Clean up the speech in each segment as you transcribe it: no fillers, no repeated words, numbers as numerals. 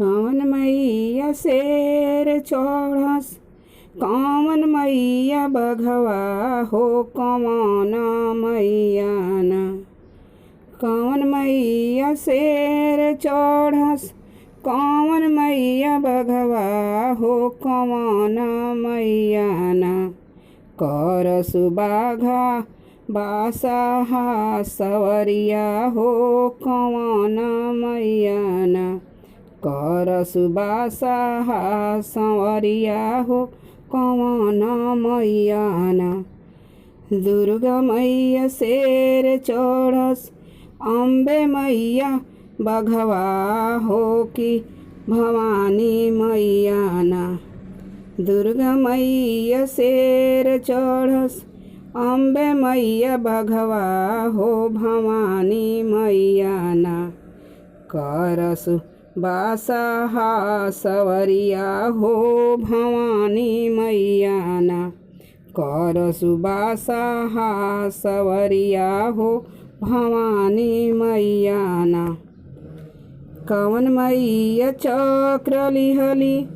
कौन मैया शेर चढ़स, कौन मैया बघवा हो, कौन मैया ना। कौन मैया शेर चढ़स, कौन मैया बघवा हो, कौन मैया ना। करसु बाघा बासाहा सवरिया हो, कौन मैया ना। करसु बासाहा सवरिया हो, कौन मैया ना। दुर्गा मैया शेर चढ़स, अम्बे मैया बघवा हो कि भवानी मैया ना। दुर्गा मैया शेर चढ़स, अम्बे मैया बघवा हो, भवानी मैया ना। करसु बासाहा सवरिया हो, भवानी मैया ना। करसु बासाहा सवरिया हो, भवानी मैया ना। कौन मैया चक्र लिहली,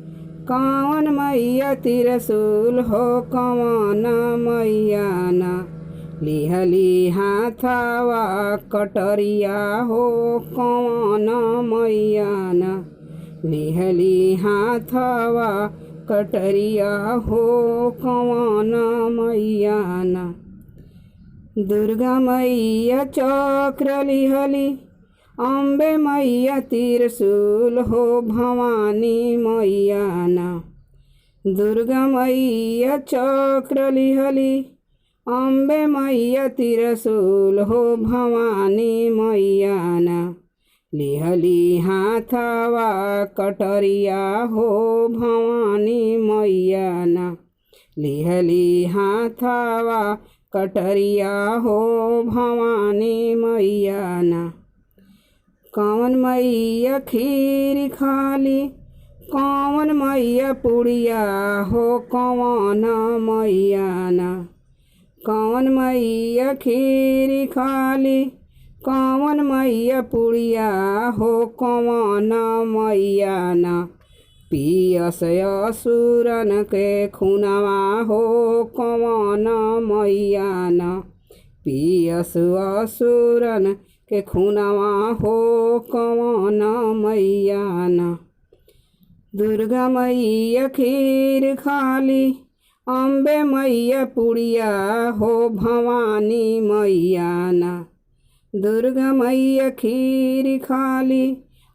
कौन मैया त्रिशूल हो, कौन मैया ना। लिहली हाथवा कटरिया हो, कौन मैया ना। लिहली हाथवा कटरिया हो, कौन मैया ना। दुर्गा मैया चक्र लिहली, अम्बे मैया त्रिशूल हो, भवानी मैया ना। दुर्गा मैया चक्र लिहली, अम्बे मैया त्रिशूल हो, भवानी मैया ना। लिहली हाथवा कटरिया हो, भवानी मैया ना। लिहली हाथवा कटरिया हो, भवानी मैया ना। कौन मैया खीर खाली, कौन मैया पुड़िया हो, कौन मैया ना। कौन मैया खीर खाली, कौन मैया पुड़िया हो, कौन मैया ना। पियस असुरन के खुनवा हो, कौन मैया ना। पियस असुरन के खुनवा हो, कौन मैया ना। दुर्गा मैया खीर खाली, अम्बे मैया पुड़िया हो, भवानी मैया ना। दुर्गा मैया खीर खाली,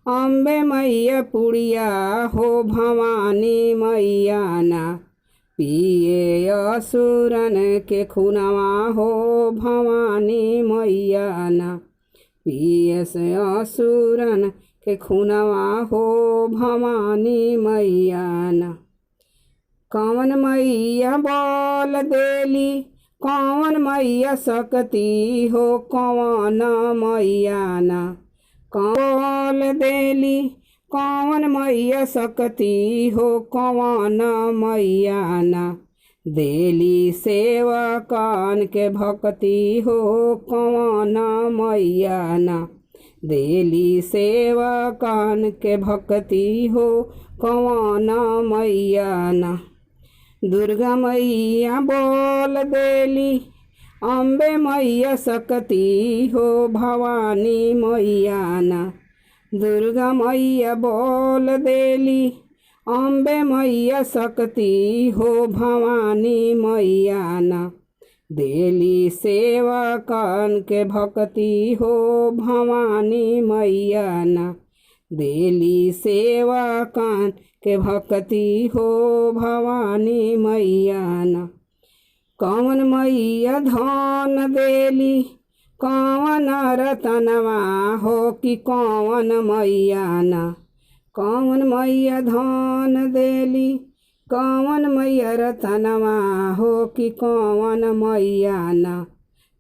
अम्बे मैया पुड़िया हो, भवानी मैया ना। पिए असुरन के खुनवा हो, भवानी मैया ना। पियस असुरन के खुनवा हो, भवानी मैया ना। कौन मैया बोल देली, कौन मैया शक्ति हो, कौन मैया ना। बोल देली, कौन मैया शक्ति हो, कौन मैया ना। देली सेवकन के भक्ति हो, कौन मैया ना। देली सेवकन के भक्ति हो, कौन मैया ना। दुर्गा मैया बोल देली, अम्बे मैया शक्ति हो, भवानी मैया ना। दुर्गा मैया बोल देली, अम्बे मैया शक्ति हो, भवानी मैया ना। देली सेवकन के भक्ति हो, भवानी मैया ना। देली सेवकन के भक्ति हो, भवानी मैया ना। कौन मैया धन देली, कौन रतनवा हो कि कौन मैया ना। कौन मैया धन देली, कौन मैया रतनवा हो कि कौन मैया ना।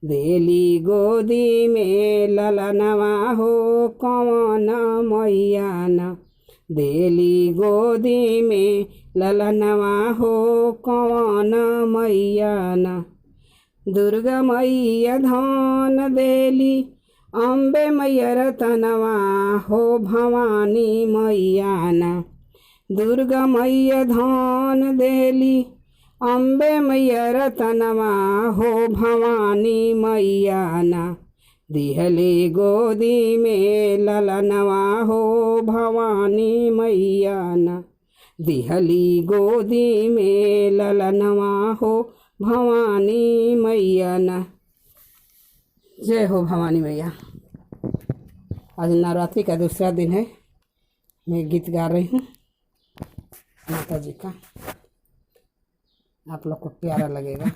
देली गोदी में ललनवा हो, कौन मैया ना। देली गोदी में ललनवा हो, कौन मैया ना। दुर्गा मैया धन देली, अम्बे मैया रतनवा हो भवानी मैया ना। दुर्गा मैया धन देली अम्बे मैया रतनवा हो भवानी मैया ना। दिहली गोदी में ललनवा हो भवानी मैया ना। दिहली गोदी में ललनवा हो भवानी मैया ना। जय हो भवानी मैया। आज नवरात्रि का दूसरा दिन है। मैं गीत गा रही हूँ माता जी का, आप लोग को प्यारा लगेगा।